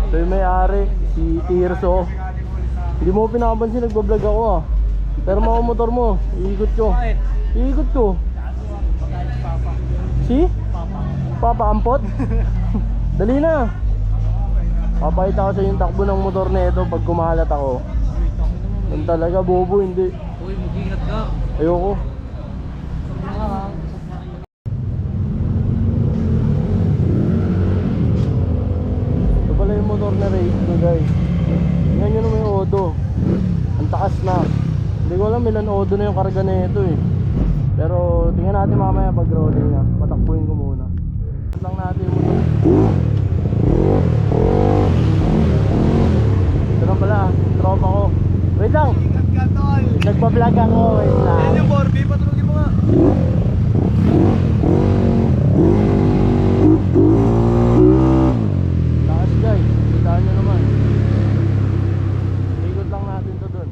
Ito yung may-ari, si Tirso. Hindi mo pinapansin, nagbablog ako ah. Pero mga motor mo, iikot ko. Iikot ko. Si? Papa Ampot? Dali na. Papakita ko sa yung takbo ng motor na ito pag kumalat ako. Yan talaga, bobo, hindi. Uy, mag-ingat ka. Ayoko. Ito pala yung motor na race ko, guys. Tingnan nyo naman yung odo. Ang taas na. Hindi ko alam ilan odo na yung karga na ito eh. Pero tingnan natin mamaya pag rolling na. Patakbuhin ko muna. Lang natin yung motor. Ito lang pala, tropa ko. Wait lang. Nagpa-vlog ako, wait lang. Yan yung Borby, patulogin mo nga. Lakas guys, kitaan nyo naman. Ikot lang natin to dun.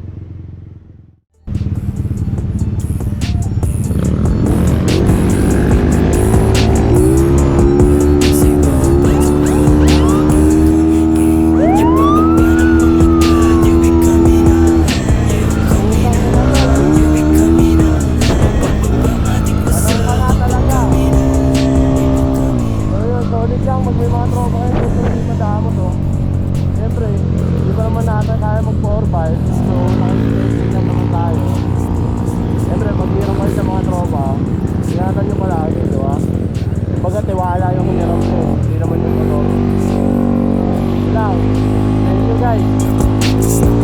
Tiwala yung hinirap ko, hindi naman yung motor. Lang, thank you guys.